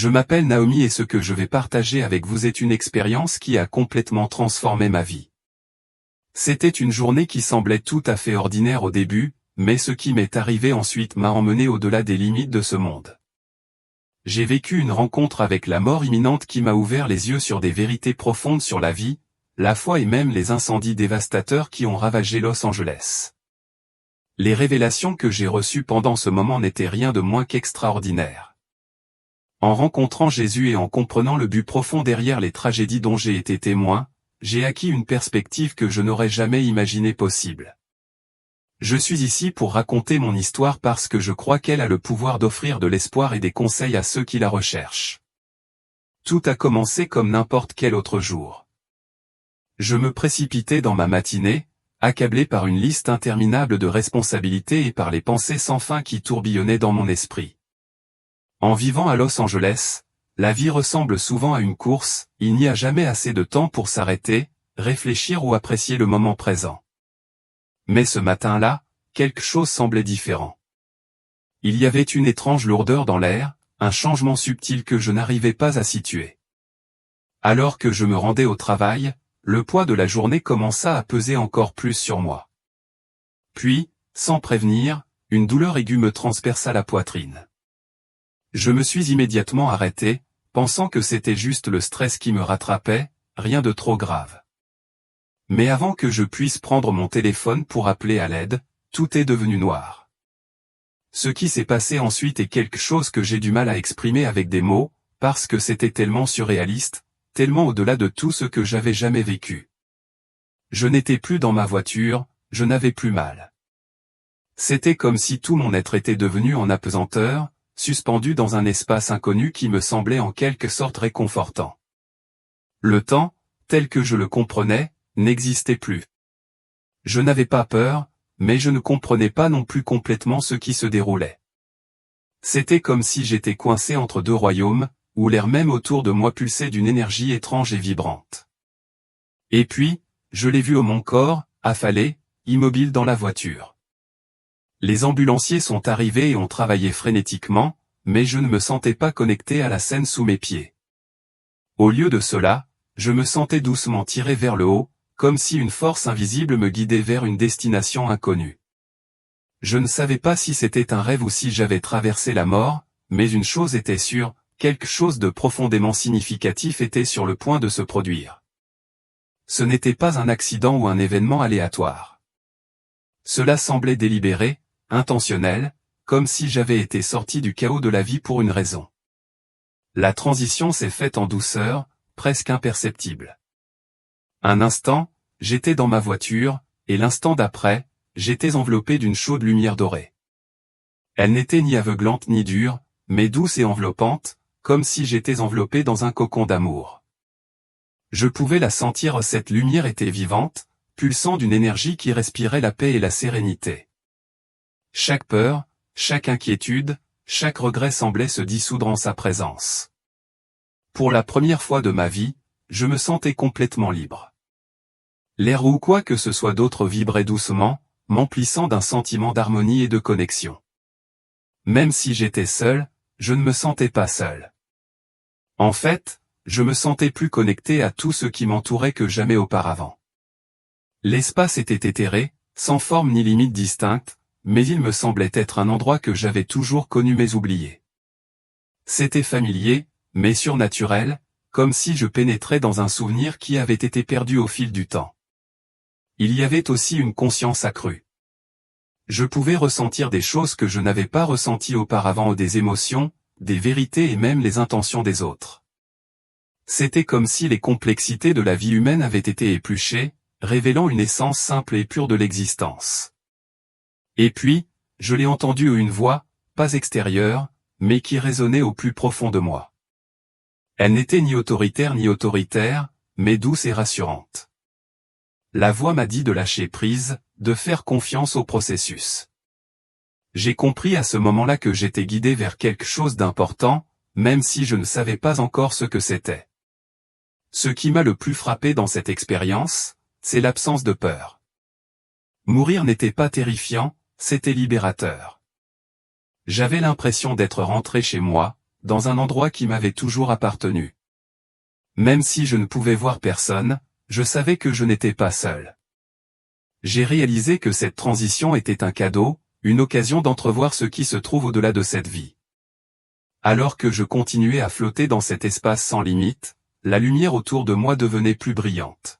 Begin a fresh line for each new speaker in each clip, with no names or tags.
Je m'appelle Naomi et ce que je vais partager avec vous est une expérience qui a complètement transformé ma vie. C'était une journée qui semblait tout à fait ordinaire au début, mais ce qui m'est arrivé ensuite m'a emmené au-delà des limites de ce monde. J'ai vécu une rencontre avec la mort imminente qui m'a ouvert les yeux sur des vérités profondes sur la vie, la foi et même les incendies dévastateurs qui ont ravagé Los Angeles. Les révélations que j'ai reçues pendant ce moment n'étaient rien de moins qu'extraordinaires. En rencontrant Jésus et en comprenant le but profond derrière les tragédies dont j'ai été témoin, j'ai acquis une perspective que je n'aurais jamais imaginée possible. Je suis ici pour raconter mon histoire parce que je crois qu'elle a le pouvoir d'offrir de l'espoir et des conseils à ceux qui la recherchent. Tout a commencé comme n'importe quel autre jour. Je me précipitais dans ma matinée, accablé par une liste interminable de responsabilités et par les pensées sans fin qui tourbillonnaient dans mon esprit. En vivant à Los Angeles, la vie ressemble souvent à une course, il n'y a jamais assez de temps pour s'arrêter, réfléchir ou apprécier le moment présent. Mais ce matin-là, quelque chose semblait différent. Il y avait une étrange lourdeur dans l'air, un changement subtil que je n'arrivais pas à situer. Alors que je me rendais au travail, le poids de la journée commença à peser encore plus sur moi. Puis, sans prévenir, une douleur aiguë me transperça la poitrine. Je me suis immédiatement arrêté, pensant que c'était juste le stress qui me rattrapait, rien de trop grave. Mais avant que je puisse prendre mon téléphone pour appeler à l'aide, tout est devenu noir. Ce qui s'est passé ensuite est quelque chose que j'ai du mal à exprimer avec des mots, parce que c'était tellement surréaliste, tellement au-delà de tout ce que j'avais jamais vécu. Je n'étais plus dans ma voiture, je n'avais plus mal. C'était comme si tout mon être était devenu en apesanteur, suspendu dans un espace inconnu qui me semblait en quelque sorte réconfortant. Le temps, tel que je le comprenais, n'existait plus. Je n'avais pas peur, mais je ne comprenais pas non plus complètement ce qui se déroulait. C'était comme si j'étais coincé entre deux royaumes, où l'air même autour de moi pulsait d'une énergie étrange et vibrante. Et puis, je l'ai vu au mon corps, affalé, immobile dans la voiture. Les ambulanciers sont arrivés et ont travaillé frénétiquement, mais je ne me sentais pas connecté à la scène sous mes pieds. Au lieu de cela, je me sentais doucement tiré vers le haut, comme si une force invisible me guidait vers une destination inconnue. Je ne savais pas si c'était un rêve ou si j'avais traversé la mort, mais une chose était sûre, quelque chose de profondément significatif était sur le point de se produire. Ce n'était pas un accident ou un événement aléatoire. Cela semblait délibéré, intentionnel, comme si j'avais été sorti du chaos de la vie pour une raison. La transition s'est faite en douceur, presque imperceptible. Un instant, j'étais dans ma voiture, et l'instant d'après, j'étais enveloppé d'une chaude lumière dorée. Elle n'était ni aveuglante ni dure, mais douce et enveloppante, comme si j'étais enveloppé dans un cocon d'amour. Je pouvais la sentir, cette lumière était vivante, pulsant d'une énergie qui respirait la paix et la sérénité. Chaque peur, chaque inquiétude, chaque regret semblait se dissoudre en sa présence. Pour la première fois de ma vie, je me sentais complètement libre. L'air ou quoi que ce soit d'autre vibrait doucement, m'emplissant d'un sentiment d'harmonie et de connexion. Même si j'étais seul, je ne me sentais pas seul. En fait, je me sentais plus connecté à tout ce qui m'entourait que jamais auparavant. L'espace était éthéré, sans forme ni limite distincte, mais il me semblait être un endroit que j'avais toujours connu mais oublié. C'était familier, mais surnaturel, comme si je pénétrais dans un souvenir qui avait été perdu au fil du temps. Il y avait aussi une conscience accrue. Je pouvais ressentir des choses que je n'avais pas ressenties auparavant, des émotions, des vérités et même les intentions des autres. C'était comme si les complexités de la vie humaine avaient été épluchées, révélant une essence simple et pure de l'existence. Et puis, je l'ai entendu, une voix, pas extérieure, mais qui résonnait au plus profond de moi. Elle n'était ni autoritaire, mais douce et rassurante. La voix m'a dit de lâcher prise, de faire confiance au processus. J'ai compris à ce moment-là que j'étais guidé vers quelque chose d'important, même si je ne savais pas encore ce que c'était. Ce qui m'a le plus frappé dans cette expérience, c'est l'absence de peur. Mourir n'était pas terrifiant, c'était libérateur. J'avais l'impression d'être rentré chez moi, dans un endroit qui m'avait toujours appartenu. Même si je ne pouvais voir personne, je savais que je n'étais pas seul. J'ai réalisé que cette transition était un cadeau, une occasion d'entrevoir ce qui se trouve au-delà de cette vie. Alors que je continuais à flotter dans cet espace sans limite, la lumière autour de moi devenait plus brillante.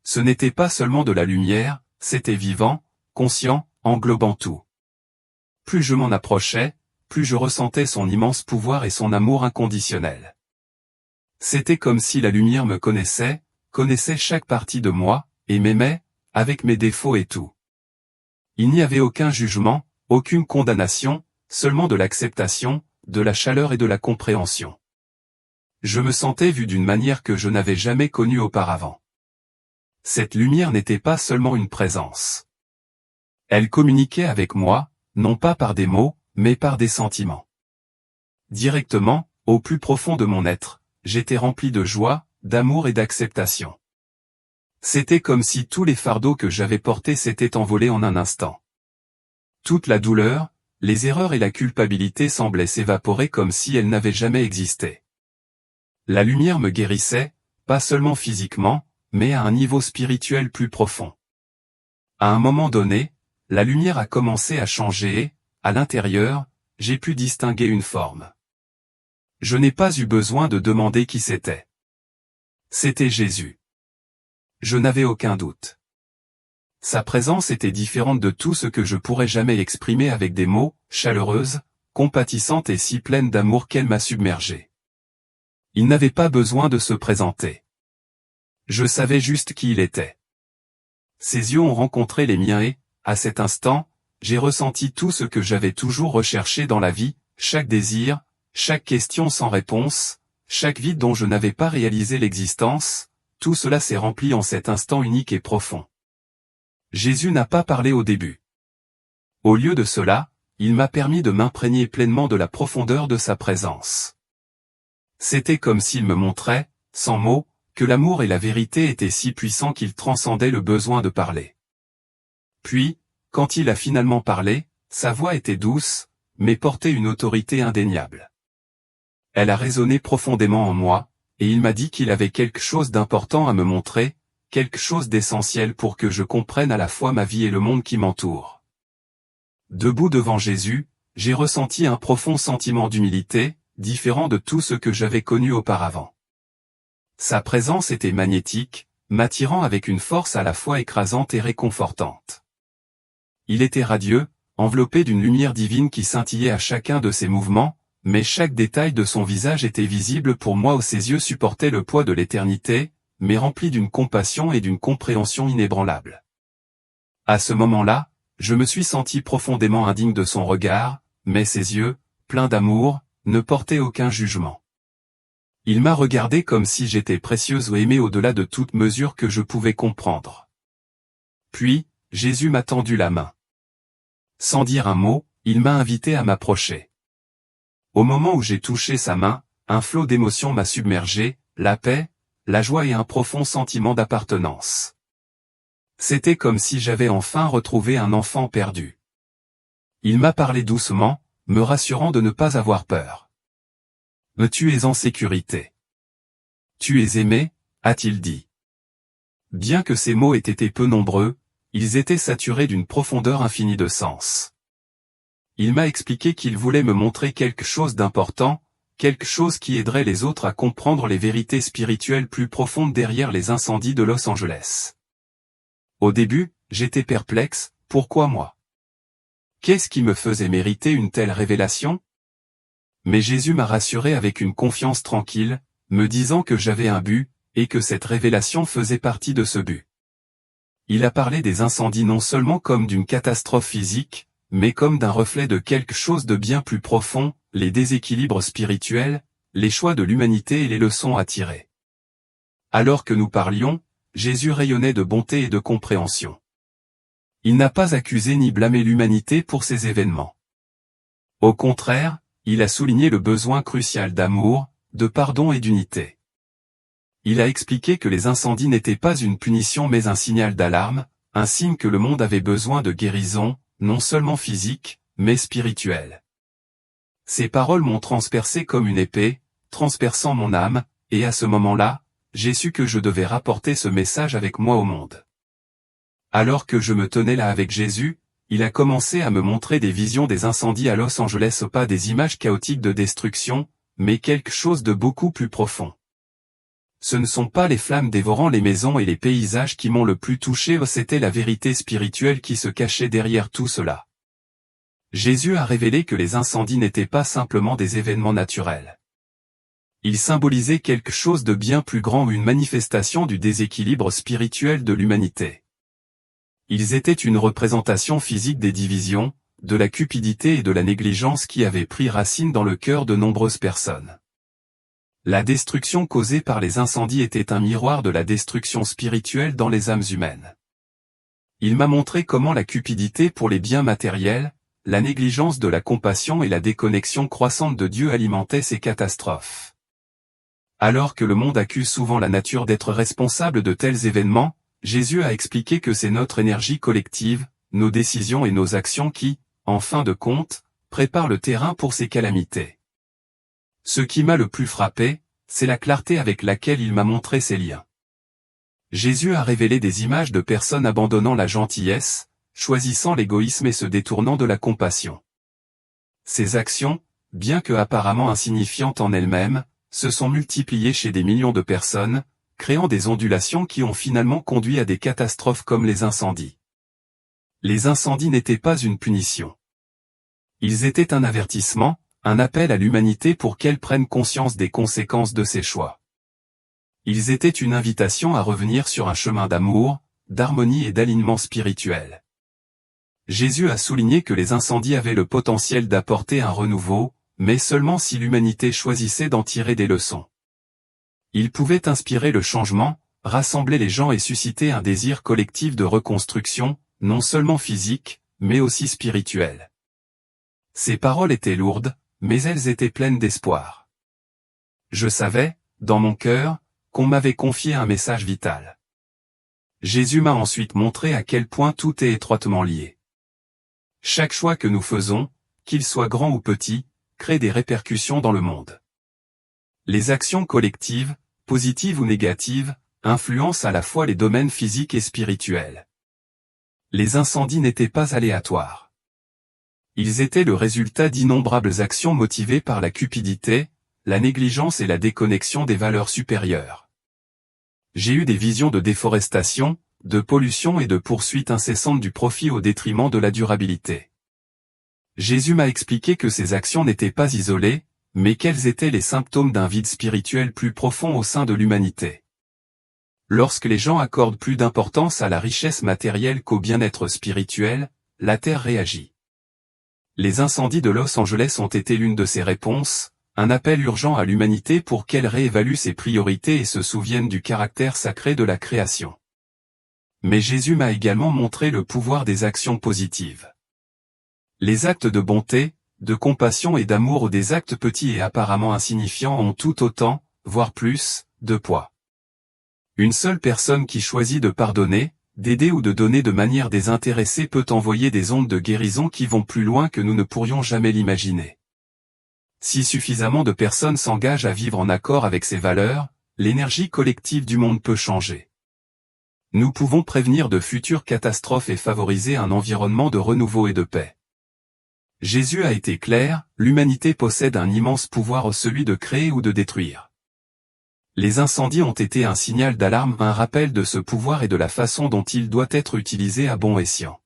Ce n'était pas seulement de la lumière, c'était vivant, conscient, englobant tout. Plus je m'en approchais, plus je ressentais son immense pouvoir et son amour inconditionnel. C'était comme si la lumière me connaissait chaque partie de moi, et m'aimait, avec mes défauts et tout. Il n'y avait aucun jugement, aucune condamnation, seulement de l'acceptation, de la chaleur et de la compréhension. Je me sentais vu d'une manière que je n'avais jamais connue auparavant. Cette lumière n'était pas seulement une présence. Elle communiquait avec moi, non pas par des mots, mais par des sentiments. Directement, au plus profond de mon être, j'étais rempli de joie, d'amour et d'acceptation. C'était comme si tous les fardeaux que j'avais portés s'étaient envolés en un instant. Toute la douleur, les erreurs et la culpabilité semblaient s'évaporer comme si elles n'avaient jamais existé. La lumière me guérissait, pas seulement physiquement, mais à un niveau spirituel plus profond. À un moment donné, la lumière a commencé à changer et, à l'intérieur, j'ai pu distinguer une forme. Je n'ai pas eu besoin de demander qui c'était. C'était Jésus. Je n'avais aucun doute. Sa présence était différente de tout ce que je pourrais jamais exprimer avec des mots, chaleureuse, compatissante et si pleine d'amour qu'elle m'a submergé. Il n'avait pas besoin de se présenter. Je savais juste qui il était. Ses yeux ont rencontré les miens et, à cet instant, j'ai ressenti tout ce que j'avais toujours recherché dans la vie, chaque désir, chaque question sans réponse, chaque vide dont je n'avais pas réalisé l'existence, tout cela s'est rempli en cet instant unique et profond. Jésus n'a pas parlé au début. Au lieu de cela, il m'a permis de m'imprégner pleinement de la profondeur de sa présence. C'était comme s'il me montrait, sans mots, que l'amour et la vérité étaient si puissants qu'ils transcendaient le besoin de parler. Puis, quand il a finalement parlé, sa voix était douce, mais portait une autorité indéniable. Elle a résonné profondément en moi, et il m'a dit qu'il avait quelque chose d'important à me montrer, quelque chose d'essentiel pour que je comprenne à la fois ma vie et le monde qui m'entoure. Debout devant Jésus, j'ai ressenti un profond sentiment d'humilité, différent de tout ce que j'avais connu auparavant. Sa présence était magnétique, m'attirant avec une force à la fois écrasante et réconfortante. Il était radieux, enveloppé d'une lumière divine qui scintillait à chacun de ses mouvements, mais chaque détail de son visage était visible pour moi où ses yeux supportaient le poids de l'éternité, mais remplis d'une compassion et d'une compréhension inébranlable. À ce moment-là, je me suis senti profondément indigne de son regard, mais ses yeux, pleins d'amour, ne portaient aucun jugement. Il m'a regardé comme si j'étais précieuse ou aimée au-delà de toute mesure que je pouvais comprendre. Puis, Jésus m'a tendu la main. Sans dire un mot, il m'a invité à m'approcher. Au moment où j'ai touché sa main, un flot d'émotions m'a submergé, la paix, la joie et un profond sentiment d'appartenance. C'était comme si j'avais enfin retrouvé un enfant perdu. Il m'a parlé doucement, me rassurant de ne pas avoir peur. « Tu es en sécurité. Tu es aimé », a-t-il dit. Bien que ces mots aient été peu nombreux, ils étaient saturés d'une profondeur infinie de sens. Il m'a expliqué qu'il voulait me montrer quelque chose d'important, quelque chose qui aiderait les autres à comprendre les vérités spirituelles plus profondes derrière les incendies de Los Angeles. Au début, j'étais perplexe, pourquoi moi? Qu'est-ce qui me faisait mériter une telle révélation? Mais Jésus m'a rassuré avec une confiance tranquille, me disant que j'avais un but, et que cette révélation faisait partie de ce but. Il a parlé des incendies non seulement comme d'une catastrophe physique, mais comme d'un reflet de quelque chose de bien plus profond, les déséquilibres spirituels, les choix de l'humanité et les leçons à tirer. Alors que nous parlions, Jésus rayonnait de bonté et de compréhension. Il n'a pas accusé ni blâmé l'humanité pour ces événements. Au contraire, il a souligné le besoin crucial d'amour, de pardon et d'unité. Il a expliqué que les incendies n'étaient pas une punition mais un signal d'alarme, un signe que le monde avait besoin de guérison, non seulement physique, mais spirituelle. Ces paroles m'ont transpercé comme une épée, transperçant mon âme, et à ce moment-là, j'ai su que je devais rapporter ce message avec moi au monde. Alors que je me tenais là avec Jésus, il a commencé à me montrer des visions des incendies à Los Angeles, pas des images chaotiques de destruction, mais quelque chose de beaucoup plus profond. Ce ne sont pas les flammes dévorant les maisons et les paysages qui m'ont le plus touché, c'était la vérité spirituelle qui se cachait derrière tout cela. Jésus a révélé que les incendies n'étaient pas simplement des événements naturels. Ils symbolisaient quelque chose de bien plus grand, une manifestation du déséquilibre spirituel de l'humanité. Ils étaient une représentation physique des divisions, de la cupidité et de la négligence qui avaient pris racine dans le cœur de nombreuses personnes. La destruction causée par les incendies était un miroir de la destruction spirituelle dans les âmes humaines. Il m'a montré comment la cupidité pour les biens matériels, la négligence de la compassion et la déconnexion croissante de Dieu alimentaient ces catastrophes. Alors que le monde accuse souvent la nature d'être responsable de tels événements, Jésus a expliqué que c'est notre énergie collective, nos décisions et nos actions qui, en fin de compte, préparent le terrain pour ces calamités. Ce qui m'a le plus frappé, c'est la clarté avec laquelle il m'a montré ces liens. Jésus a révélé des images de personnes abandonnant la gentillesse, choisissant l'égoïsme et se détournant de la compassion. Ces actions, bien que apparemment insignifiantes en elles-mêmes, se sont multipliées chez des millions de personnes, créant des ondulations qui ont finalement conduit à des catastrophes comme les incendies. Les incendies n'étaient pas une punition. Ils étaient un avertissement, un appel à l'humanité pour qu'elle prenne conscience des conséquences de ses choix. Ils étaient une invitation à revenir sur un chemin d'amour, d'harmonie et d'alignement spirituel. Jésus a souligné que les incendies avaient le potentiel d'apporter un renouveau, mais seulement si l'humanité choisissait d'en tirer des leçons. Ils pouvaient inspirer le changement, rassembler les gens et susciter un désir collectif de reconstruction, non seulement physique, mais aussi spirituel. Ces paroles étaient lourdes, mais elles étaient pleines d'espoir. Je savais, dans mon cœur, qu'on m'avait confié un message vital. Jésus m'a ensuite montré à quel point tout est étroitement lié. Chaque choix que nous faisons, qu'il soit grand ou petit, crée des répercussions dans le monde. Les actions collectives, positives ou négatives, influencent à la fois les domaines physiques et spirituels. Les incendies n'étaient pas aléatoires. Ils étaient le résultat d'innombrables actions motivées par la cupidité, la négligence et la déconnexion des valeurs supérieures. J'ai eu des visions de déforestation, de pollution et de poursuite incessante du profit au détriment de la durabilité. Jésus m'a expliqué que ces actions n'étaient pas isolées, mais quels étaient les symptômes d'un vide spirituel plus profond au sein de l'humanité. Lorsque les gens accordent plus d'importance à la richesse matérielle qu'au bien-être spirituel, la Terre réagit. Les incendies de Los Angeles ont été l'une de ces réponses, un appel urgent à l'humanité pour qu'elle réévalue ses priorités et se souvienne du caractère sacré de la création. Mais Jésus m'a également montré le pouvoir des actions positives. Les actes de bonté, de compassion et d'amour ou des actes petits et apparemment insignifiants ont tout autant, voire plus, de poids. Une seule personne qui choisit de pardonner, d'aider ou de donner de manière désintéressée peut envoyer des ondes de guérison qui vont plus loin que nous ne pourrions jamais l'imaginer. Si suffisamment de personnes s'engagent à vivre en accord avec ces valeurs, l'énergie collective du monde peut changer. Nous pouvons prévenir de futures catastrophes et favoriser un environnement de renouveau et de paix. Jésus a été clair, l'humanité possède un immense pouvoir, celui de créer ou de détruire. Les incendies ont été un signal d'alarme, un rappel de ce pouvoir et de la façon dont il doit être utilisé à bon escient.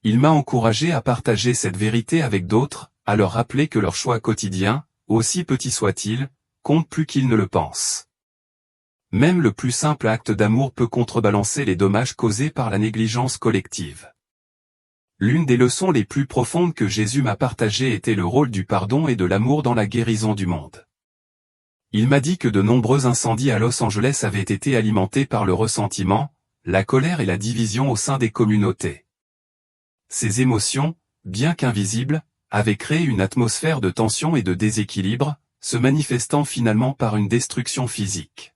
Il m'a encouragé à partager cette vérité avec d'autres, à leur rappeler que leur choix quotidien, aussi petit soit-il, compte plus qu'ils ne le pensent. Même le plus simple acte d'amour peut contrebalancer les dommages causés par la négligence collective. L'une des leçons les plus profondes que Jésus m'a partagées était le rôle du pardon et de l'amour dans la guérison du monde. Il m'a dit que de nombreux incendies à Los Angeles avaient été alimentés par le ressentiment, la colère et la division au sein des communautés. Ces émotions, bien qu'invisibles, avaient créé une atmosphère de tension et de déséquilibre, se manifestant finalement par une destruction physique.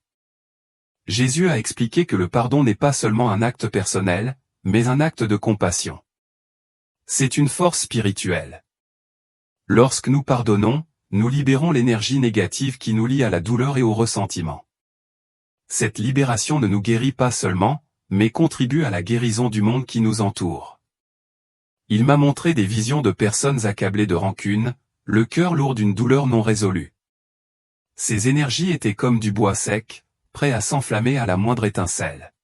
Jésus a expliqué que le pardon n'est pas seulement un acte personnel, mais un acte de compassion. C'est une force spirituelle. Lorsque nous pardonnons, nous libérons l'énergie négative qui nous lie à la douleur et au ressentiment. Cette libération ne nous guérit pas seulement, mais contribue à la guérison du monde qui nous entoure. Il m'a montré des visions de personnes accablées de rancune, le cœur lourd d'une douleur non résolue. Ces énergies étaient comme du bois sec, prêt à s'enflammer à la moindre étincelle.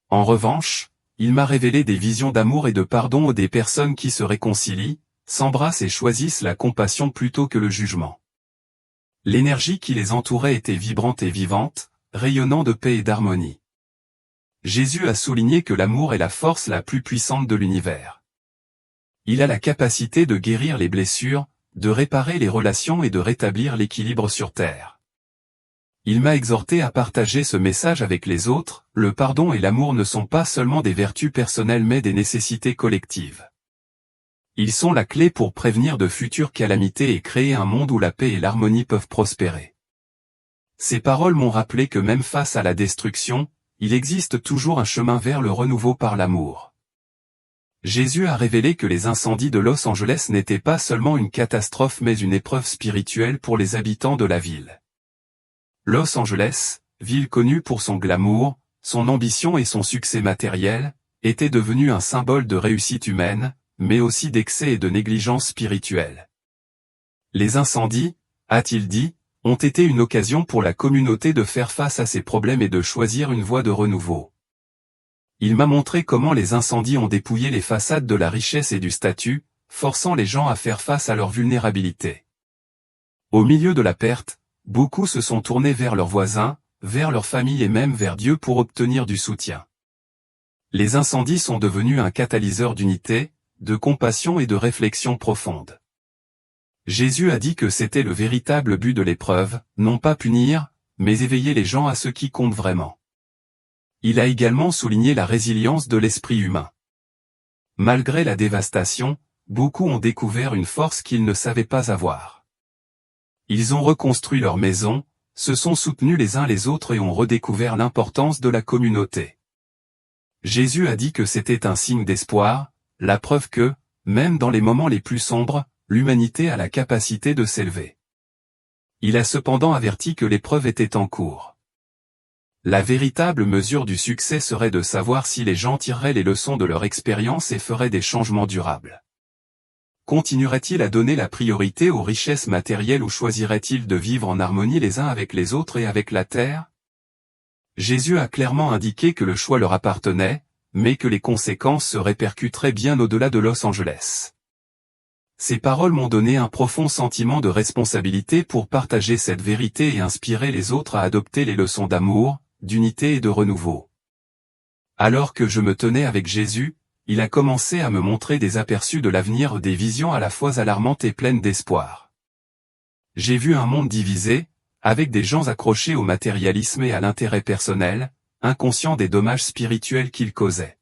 En revanche, il m'a révélé des visions d'amour et de pardon des personnes qui se réconcilient, s'embrassent et choisissent la compassion plutôt que le jugement. L'énergie qui les entourait était vibrante et vivante, rayonnant de paix et d'harmonie. Jésus a souligné que l'amour est la force la plus puissante de l'univers. Il a la capacité de guérir les blessures, de réparer les relations et de rétablir l'équilibre sur terre. Il m'a exhorté à partager ce message avec les autres. Le pardon et l'amour ne sont pas seulement des vertus personnelles mais des nécessités collectives. Ils sont la clé pour prévenir de futures calamités et créer un monde où la paix et l'harmonie peuvent prospérer. Ces paroles m'ont rappelé que même face à la destruction, il existe toujours un chemin vers le renouveau par l'amour. Jésus a révélé que les incendies de Los Angeles n'étaient pas seulement une catastrophe mais une épreuve spirituelle pour les habitants de la ville. Los Angeles, ville connue pour son glamour, son ambition et son succès matériel, était devenue un symbole de réussite humaine, mais aussi d'excès et de négligence spirituelle. Les incendies, a-t-il dit, ont été une occasion pour la communauté de faire face à ces problèmes et de choisir une voie de renouveau. Il m'a montré comment les incendies ont dépouillé les façades de la richesse et du statut, forçant les gens à faire face à leur vulnérabilité. Au milieu de la perte, beaucoup se sont tournés vers leurs voisins, vers leur famille et même vers Dieu pour obtenir du soutien. Les incendies sont devenus un catalyseur d'unité, de compassion et de réflexion profonde. Jésus a dit que c'était le véritable but de l'épreuve, non pas punir, mais éveiller les gens à ce qui compte vraiment. Il a également souligné la résilience de l'esprit humain. Malgré la dévastation, beaucoup ont découvert une force qu'ils ne savaient pas avoir. Ils ont reconstruit leur maison, se sont soutenus les uns les autres et ont redécouvert l'importance de la communauté. Jésus a dit que c'était un signe d'espoir, la preuve que, même dans les moments les plus sombres, l'humanité a la capacité de s'élever. Il a cependant averti que l'épreuve était en cours. La véritable mesure du succès serait de savoir si les gens tireraient les leçons de leur expérience et feraient des changements durables. Continuerait-il à donner la priorité aux richesses matérielles ou choisirait-il de vivre en harmonie les uns avec les autres et avec la terre? Jésus a clairement indiqué que le choix leur appartenait, mais que les conséquences se répercuteraient bien au-delà de Los Angeles. Ces paroles m'ont donné un profond sentiment de responsabilité pour partager cette vérité et inspirer les autres à adopter les leçons d'amour, d'unité et de renouveau. Alors que je me tenais avec Jésus, il a commencé à me montrer des aperçus de l'avenir, des visions à la fois alarmantes et pleines d'espoir. J'ai vu un monde divisé, avec des gens accrochés au matérialisme et à l'intérêt personnel, inconscients des dommages spirituels qu'ils causaient.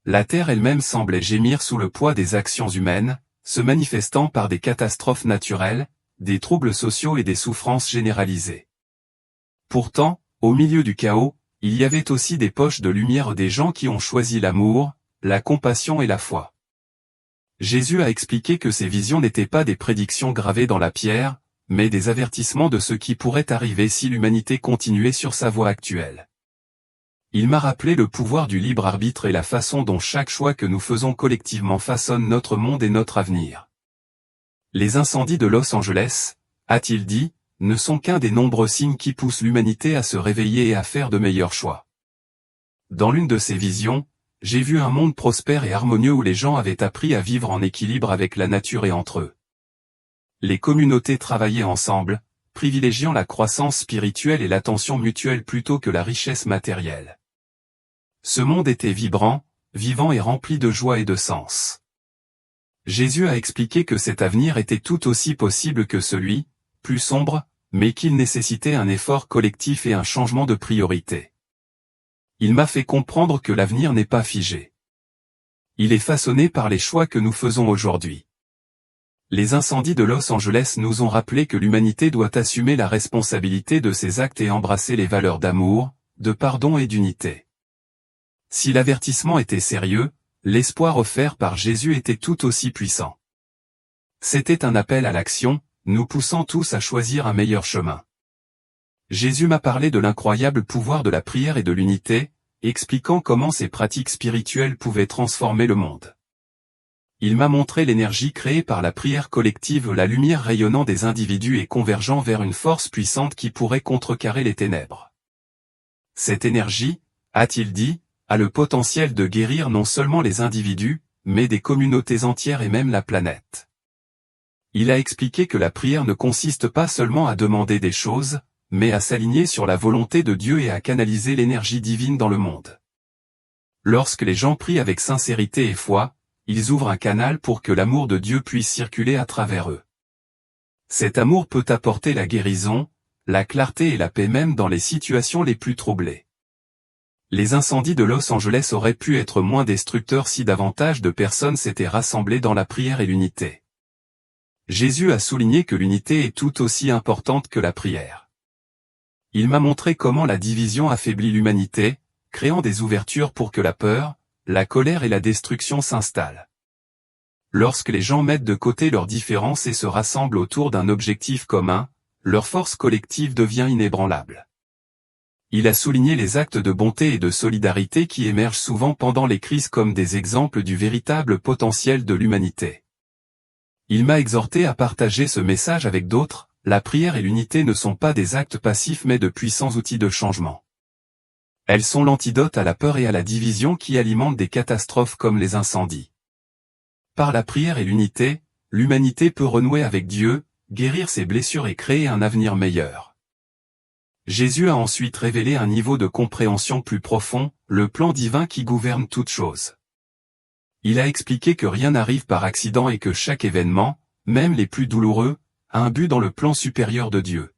La terre elle-même semblait gémir sous le poids des actions humaines, se manifestant par des catastrophes naturelles, des troubles sociaux et des souffrances généralisées. Pourtant, au milieu du chaos, il y avait aussi des poches de lumière, des gens qui ont choisi l'amour, la compassion et la foi. Jésus a expliqué que ces visions n'étaient pas des prédictions gravées dans la pierre, mais des avertissements de ce qui pourrait arriver si l'humanité continuait sur sa voie actuelle. Il m'a rappelé le pouvoir du libre arbitre et la façon dont chaque choix que nous faisons collectivement façonne notre monde et notre avenir. Les incendies de Los Angeles, a-t-il dit, ne sont qu'un des nombreux signes qui poussent l'humanité à se réveiller et à faire de meilleurs choix. Dans l'une de ces visions, j'ai vu un monde prospère et harmonieux où les gens avaient appris à vivre en équilibre avec la nature et entre eux. Les communautés travaillaient ensemble, privilégiant la croissance spirituelle et l'attention mutuelle plutôt que la richesse matérielle. Ce monde était vibrant, vivant et rempli de joie et de sens. Jésus a expliqué que cet avenir était tout aussi possible que celui, plus sombre, mais qu'il nécessitait un effort collectif et un changement de priorité. Il m'a fait comprendre que l'avenir n'est pas figé. Il est façonné par les choix que nous faisons aujourd'hui. Les incendies de Los Angeles nous ont rappelé que l'humanité doit assumer la responsabilité de ses actes et embrasser les valeurs d'amour, de pardon et d'unité. Si l'avertissement était sérieux, l'espoir offert par Jésus était tout aussi puissant. C'était un appel à l'action, nous poussant tous à choisir un meilleur chemin. Jésus m'a parlé de l'incroyable pouvoir de la prière et de l'unité, expliquant comment ces pratiques spirituelles pouvaient transformer le monde. Il m'a montré l'énergie créée par la prière collective, la lumière rayonnant des individus et convergeant vers une force puissante qui pourrait contrecarrer les ténèbres. Cette énergie, a-t-il dit, a le potentiel de guérir non seulement les individus, mais des communautés entières et même la planète. Il a expliqué que la prière ne consiste pas seulement à demander des choses, mais à s'aligner sur la volonté de Dieu et à canaliser l'énergie divine dans le monde. Lorsque les gens prient avec sincérité et foi, ils ouvrent un canal pour que l'amour de Dieu puisse circuler à travers eux. Cet amour peut apporter la guérison, la clarté et la paix même dans les situations les plus troublées. Les incendies de Los Angeles auraient pu être moins destructeurs si davantage de personnes s'étaient rassemblées dans la prière et l'unité. Jésus a souligné que l'unité est tout aussi importante que la prière. Il m'a montré comment la division affaiblit l'humanité, créant des ouvertures pour que la peur, la colère et la destruction s'installent. Lorsque les gens mettent de côté leurs différences et se rassemblent autour d'un objectif commun, leur force collective devient inébranlable. Il a souligné les actes de bonté et de solidarité qui émergent souvent pendant les crises comme des exemples du véritable potentiel de l'humanité. Il m'a exhorté à partager ce message avec d'autres. La prière et l'unité ne sont pas des actes passifs mais de puissants outils de changement. Elles sont l'antidote à la peur et à la division qui alimentent des catastrophes comme les incendies. Par la prière et l'unité, l'humanité peut renouer avec Dieu, guérir ses blessures et créer un avenir meilleur. Jésus a ensuite révélé un niveau de compréhension plus profond, le plan divin qui gouverne toutes choses. Il a expliqué que rien n'arrive par accident et que chaque événement, même les plus douloureux, a un but dans le plan supérieur de Dieu.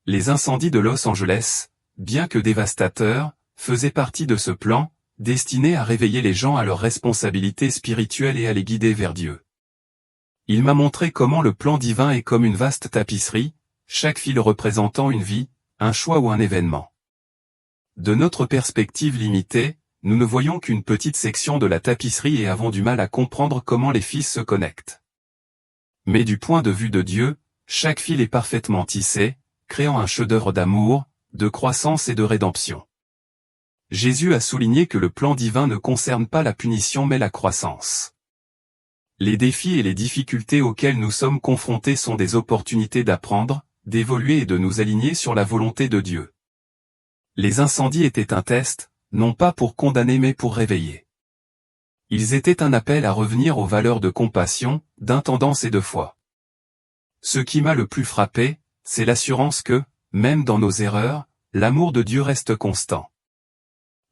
Les incendies de Los Angeles, bien que dévastateurs, faisaient partie de ce plan, destiné à réveiller les gens à leurs responsabilités spirituelles et à les guider vers Dieu. Il m'a montré comment le plan divin est comme une vaste tapisserie, chaque fil représentant une vie, un choix ou un événement. De notre perspective limitée, nous ne voyons qu'une petite section de la tapisserie et avons du mal à comprendre comment les fils se connectent. Mais du point de vue de Dieu, chaque fil est parfaitement tissé, créant un chef-d'œuvre d'amour, de croissance et de rédemption. Jésus a souligné que le plan divin ne concerne pas la punition mais la croissance. Les défis et les difficultés auxquels nous sommes confrontés sont des opportunités d'apprendre, d'évoluer et de nous aligner sur la volonté de Dieu. Les incendies étaient un test, non pas pour condamner mais pour réveiller. Ils étaient un appel à revenir aux valeurs de compassion, d'intendance et de foi. Ce qui m'a le plus frappé, c'est l'assurance que, même dans nos erreurs, l'amour de Dieu reste constant.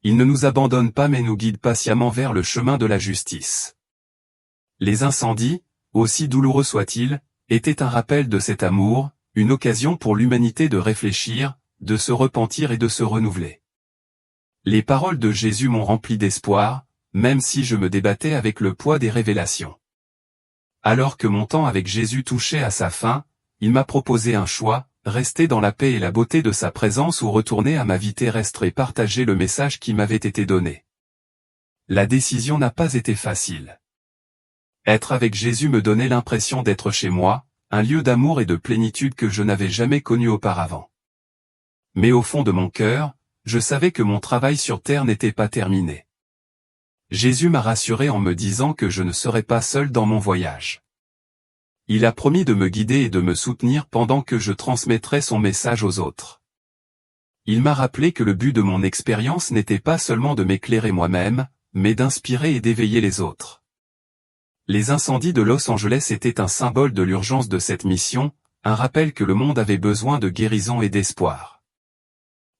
Il ne nous abandonne pas mais nous guide patiemment vers le chemin de la justice. Les incendies, aussi douloureux soient-ils, étaient un rappel de cet amour, une occasion pour l'humanité de réfléchir, de se repentir et de se renouveler. Les paroles de Jésus m'ont rempli d'espoir, même si je me débattais avec le poids des révélations. Alors que mon temps avec Jésus touchait à sa fin, il m'a proposé un choix, rester dans la paix et la beauté de sa présence ou retourner à ma vie terrestre et partager le message qui m'avait été donné. La décision n'a pas été facile. Être avec Jésus me donnait l'impression d'être chez moi, un lieu d'amour et de plénitude que je n'avais jamais connu auparavant. Mais au fond de mon cœur, je savais que mon travail sur terre n'était pas terminé. Jésus m'a rassuré en me disant que je ne serais pas seul dans mon voyage. Il a promis de me guider et de me soutenir pendant que je transmettrais son message aux autres. Il m'a rappelé que le but de mon expérience n'était pas seulement de m'éclairer moi-même, mais d'inspirer et d'éveiller les autres. Les incendies de Los Angeles étaient un symbole de l'urgence de cette mission, un rappel que le monde avait besoin de guérison et d'espoir.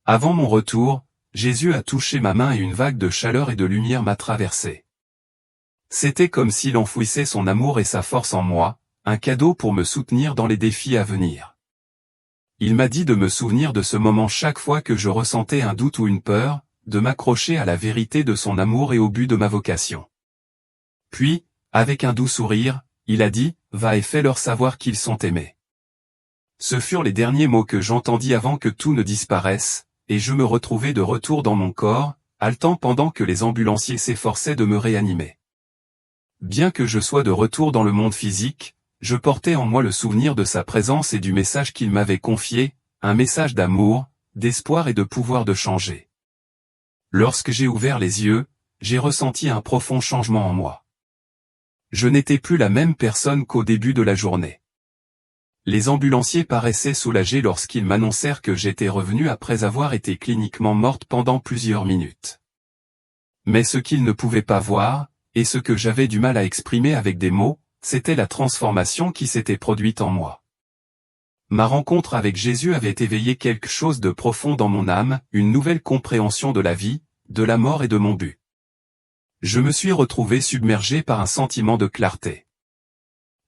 Avant mon retour, Jésus a touché ma main et une vague de chaleur et de lumière m'a traversé. C'était comme s'il enfouissait son amour et sa force en moi, un cadeau pour me soutenir dans les défis à venir. Il m'a dit de me souvenir de ce moment chaque fois que je ressentais un doute ou une peur, de m'accrocher à la vérité de son amour et au but de ma vocation. Puis, avec un doux sourire, il a dit, « Va et fais-leur savoir qu'ils sont aimés. » Ce furent les derniers mots que j'entendis avant que tout ne disparaisse, et je me retrouvai de retour dans mon corps, haletant pendant que les ambulanciers s'efforçaient de me réanimer. Bien que je sois de retour dans le monde physique, je portais en moi le souvenir de sa présence et du message qu'il m'avait confié, un message d'amour, d'espoir et de pouvoir de changer. Lorsque j'ai ouvert les yeux, j'ai ressenti un profond changement en moi. Je n'étais plus la même personne qu'au début de la journée. Les ambulanciers paraissaient soulagés lorsqu'ils m'annoncèrent que j'étais revenue après avoir été cliniquement morte pendant plusieurs minutes. Mais ce qu'ils ne pouvaient pas voir, et ce que j'avais du mal à exprimer avec des mots, c'était la transformation qui s'était produite en moi. Ma rencontre avec Jésus avait éveillé quelque chose de profond dans mon âme, une nouvelle compréhension de la vie, de la mort et de mon but. Je me suis retrouvé submergé par un sentiment de clarté.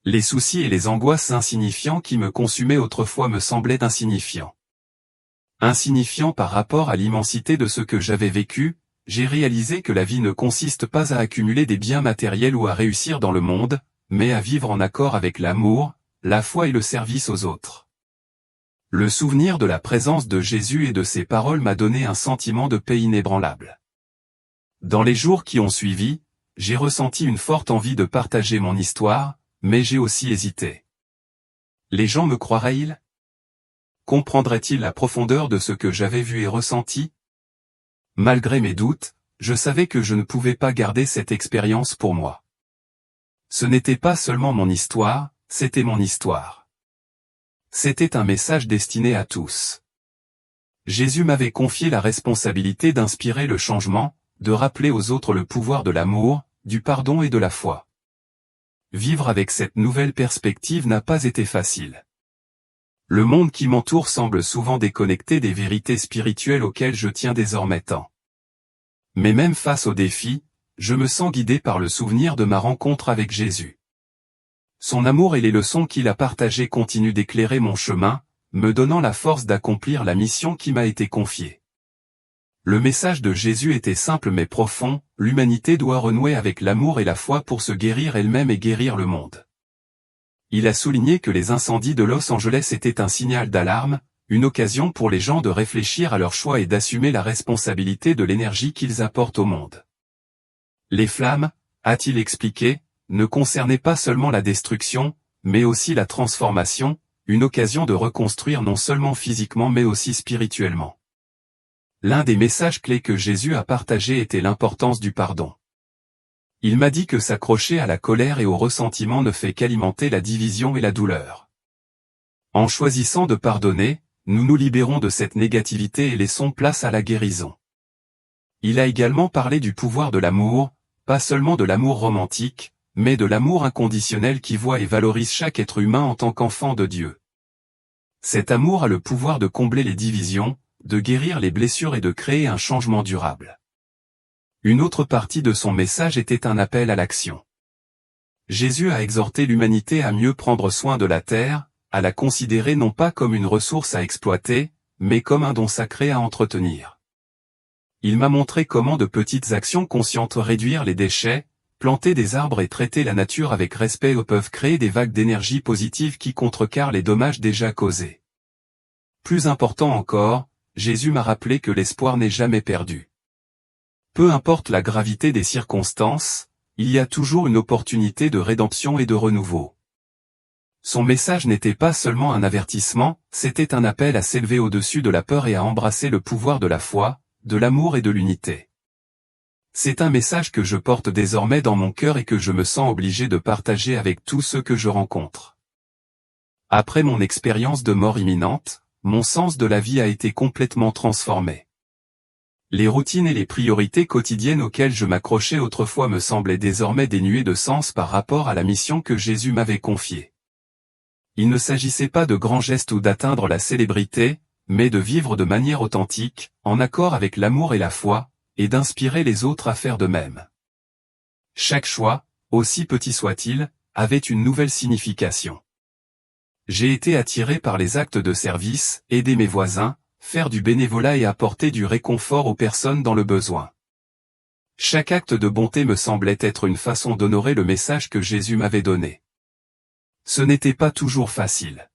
Les soucis et les angoisses insignifiants qui me consumaient autrefois me semblaient insignifiants. Insignifiants par rapport à l'immensité de ce que j'avais vécu, j'ai réalisé que la vie ne consiste pas à accumuler des biens matériels ou à réussir dans le monde, mais à vivre en accord avec l'amour, la foi et le service aux autres. Le souvenir de la présence de Jésus et de ses paroles m'a donné un sentiment de paix inébranlable. Dans les jours qui ont suivi, j'ai ressenti une forte envie de partager mon histoire, mais j'ai aussi hésité. Les gens me croiraient-ils? Comprendraient-ils la profondeur de ce que j'avais vu et ressenti? Malgré mes doutes, je savais que je ne pouvais pas garder cette expérience pour moi. Ce n'était pas seulement mon histoire, c'était mon histoire. C'était un message destiné à tous. Jésus m'avait confié la responsabilité d'inspirer le changement, de rappeler aux autres le pouvoir de l'amour, du pardon et de la foi. Vivre avec cette nouvelle perspective n'a pas été facile. Le monde qui m'entoure semble souvent déconnecté des vérités spirituelles auxquelles je tiens désormais tant. Mais même face aux défis, je me sens guidé par le souvenir de ma rencontre avec Jésus. Son amour et les leçons qu'il a partagées continuent d'éclairer mon chemin, me donnant la force d'accomplir la mission qui m'a été confiée. Le message de Jésus était simple mais profond, l'humanité doit renouer avec l'amour et la foi pour se guérir elle-même et guérir le monde. Il a souligné que les incendies de Los Angeles étaient un signal d'alarme, une occasion pour les gens de réfléchir à leurs choix et d'assumer la responsabilité de l'énergie qu'ils apportent au monde. Les flammes, a-t-il expliqué, ne concernaient pas seulement la destruction, mais aussi la transformation, une occasion de reconstruire non seulement physiquement mais aussi spirituellement. L'un des messages clés que Jésus a partagé était l'importance du pardon. Il m'a dit que s'accrocher à la colère et au ressentiment ne fait qu'alimenter la division et la douleur. En choisissant de pardonner, nous nous libérons de cette négativité et laissons place à la guérison. Il a également parlé du pouvoir de l'amour, pas seulement de l'amour romantique, mais de l'amour inconditionnel qui voit et valorise chaque être humain en tant qu'enfant de Dieu. Cet amour a le pouvoir de combler les divisions, de guérir les blessures et de créer un changement durable. Une autre partie de son message était un appel à l'action. Jésus a exhorté l'humanité à mieux prendre soin de la terre, à la considérer non pas comme une ressource à exploiter, mais comme un don sacré à entretenir. Il m'a montré comment de petites actions conscientes réduire les déchets, planter des arbres et traiter la nature avec respect peuvent créer des vagues d'énergie positive qui contrecarrent les dommages déjà causés. Plus important encore, Jésus m'a rappelé que l'espoir n'est jamais perdu. Peu importe la gravité des circonstances, il y a toujours une opportunité de rédemption et de renouveau. Son message n'était pas seulement un avertissement, c'était un appel à s'élever au-dessus de la peur et à embrasser le pouvoir de la foi, de l'amour et de l'unité. C'est un message que je porte désormais dans mon cœur et que je me sens obligé de partager avec tous ceux que je rencontre. Après mon expérience de mort imminente, mon sens de la vie a été complètement transformé. Les routines et les priorités quotidiennes auxquelles je m'accrochais autrefois me semblaient désormais dénuées de sens par rapport à la mission que Jésus m'avait confiée. Il ne s'agissait pas de grands gestes ou d'atteindre la célébrité, mais de vivre de manière authentique, en accord avec l'amour et la foi, et d'inspirer les autres à faire de même. Chaque choix, aussi petit soit-il, avait une nouvelle signification. J'ai été attiré par les actes de service, aider mes voisins, faire du bénévolat et apporter du réconfort aux personnes dans le besoin. Chaque acte de bonté me semblait être une façon d'honorer le message que Jésus m'avait donné. Ce n'était pas toujours facile.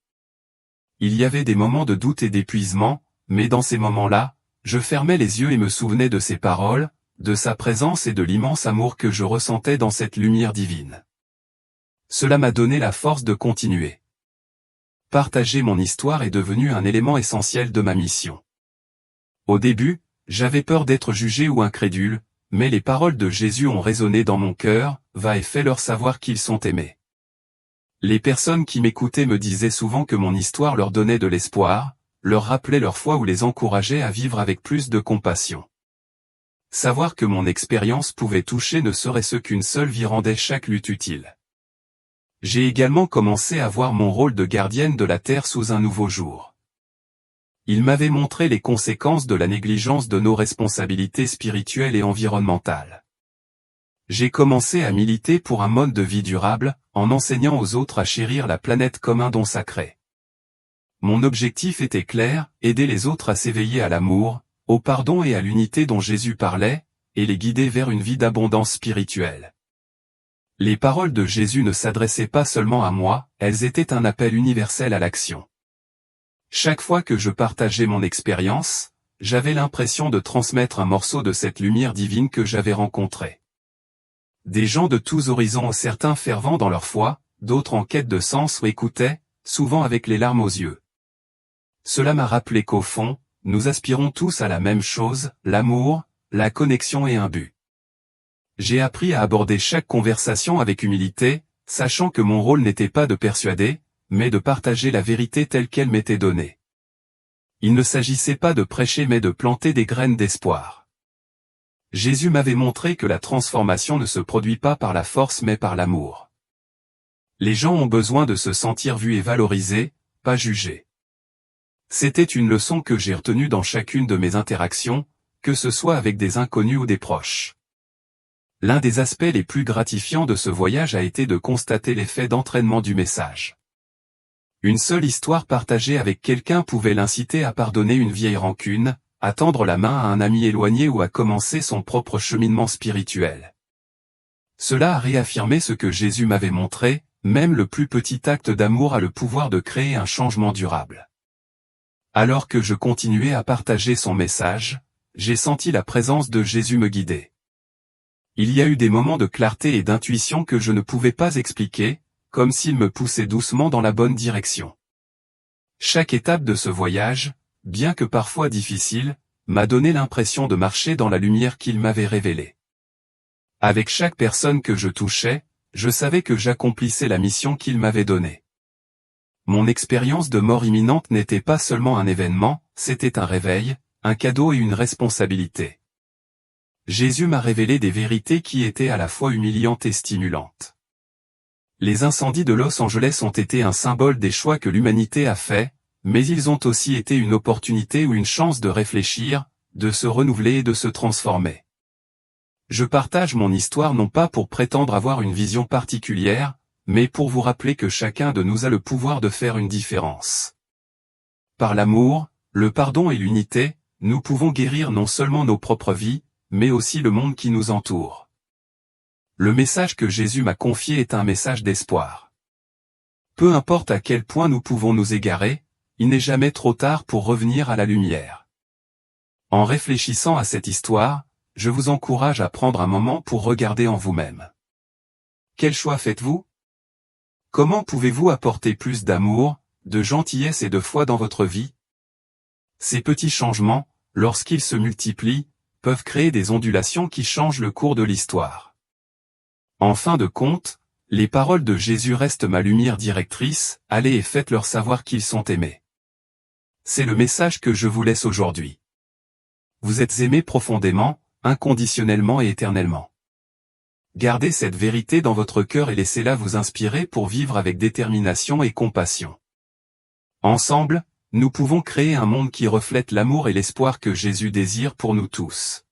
Il y avait des moments de doute et d'épuisement, mais dans ces moments-là, je fermais les yeux et me souvenais de ses paroles, de sa présence et de l'immense amour que je ressentais dans cette lumière divine. Cela m'a donné la force de continuer. Partager mon histoire est devenu un élément essentiel de ma mission. Au début, j'avais peur d'être jugé ou incrédule, mais les paroles de Jésus ont résonné dans mon cœur, va et fais-leur savoir qu'ils sont aimés. Les personnes qui m'écoutaient me disaient souvent que mon histoire leur donnait de l'espoir, leur rappelait leur foi ou les encourageait à vivre avec plus de compassion. Savoir que mon expérience pouvait toucher ne serait-ce qu'une seule vie rendait chaque lutte utile. J'ai également commencé à voir mon rôle de gardienne de la terre sous un nouveau jour. Il m'avait montré les conséquences de la négligence de nos responsabilités spirituelles et environnementales. J'ai commencé à militer pour un mode de vie durable, en enseignant aux autres à chérir la planète comme un don sacré. Mon objectif était clair, aider les autres à s'éveiller à l'amour, au pardon et à l'unité dont Jésus parlait, et les guider vers une vie d'abondance spirituelle. Les paroles de Jésus ne s'adressaient pas seulement à moi, elles étaient un appel universel à l'action. Chaque fois que je partageais mon expérience, j'avais l'impression de transmettre un morceau de cette lumière divine que j'avais rencontrée. Des gens de tous horizons, certains fervents dans leur foi, d'autres en quête de sens écoutaient, souvent avec les larmes aux yeux. Cela m'a rappelé qu'au fond, nous aspirons tous à la même chose, l'amour, la connexion et un but. J'ai appris à aborder chaque conversation avec humilité, sachant que mon rôle n'était pas de persuader, mais de partager la vérité telle qu'elle m'était donnée. Il ne s'agissait pas de prêcher mais de planter des graines d'espoir. Jésus m'avait montré que la transformation ne se produit pas par la force mais par l'amour. Les gens ont besoin de se sentir vus et valorisés, pas jugés. C'était une leçon que j'ai retenue dans chacune de mes interactions, que ce soit avec des inconnus ou des proches. L'un des aspects les plus gratifiants de ce voyage a été de constater l'effet d'entraînement du message. Une seule histoire partagée avec quelqu'un pouvait l'inciter à pardonner une vieille rancune, à tendre la main à un ami éloigné ou à commencer son propre cheminement spirituel. Cela a réaffirmé ce que Jésus m'avait montré, même le plus petit acte d'amour a le pouvoir de créer un changement durable. Alors que je continuais à partager son message, j'ai senti la présence de Jésus me guider. Il y a eu des moments de clarté et d'intuition que je ne pouvais pas expliquer, comme s'il me poussait doucement dans la bonne direction. Chaque étape de ce voyage, bien que parfois difficile, m'a donné l'impression de marcher dans la lumière qu'il m'avait révélée. Avec chaque personne que je touchais, je savais que j'accomplissais la mission qu'il m'avait donnée. Mon expérience de mort imminente n'était pas seulement un événement, c'était un réveil, un cadeau et une responsabilité. Jésus m'a révélé des vérités qui étaient à la fois humiliantes et stimulantes. Les incendies de Los Angeles ont été un symbole des choix que l'humanité a faits, mais ils ont aussi été une opportunité ou une chance de réfléchir, de se renouveler et de se transformer. Je partage mon histoire non pas pour prétendre avoir une vision particulière, mais pour vous rappeler que chacun de nous a le pouvoir de faire une différence. Par l'amour, le pardon et l'unité, nous pouvons guérir non seulement nos propres vies, mais aussi le monde qui nous entoure. Le message que Jésus m'a confié est un message d'espoir. Peu importe à quel point nous pouvons nous égarer, il n'est jamais trop tard pour revenir à la lumière. En réfléchissant à cette histoire, je vous encourage à prendre un moment pour regarder en vous-même. Quel choix faites-vous? Comment pouvez-vous apporter plus d'amour, de gentillesse et de foi dans votre vie? Ces petits changements, lorsqu'ils se multiplient, peuvent créer des ondulations qui changent le cours de l'histoire. En fin de compte, les paroles de Jésus restent ma lumière directrice, allez et faites-leur savoir qu'ils sont aimés. C'est le message que je vous laisse aujourd'hui. Vous êtes aimés profondément, inconditionnellement et éternellement. Gardez cette vérité dans votre cœur et laissez-la vous inspirer pour vivre avec détermination et compassion. Ensemble, nous pouvons créer un monde qui reflète l'amour et l'espoir que Jésus désire pour nous tous.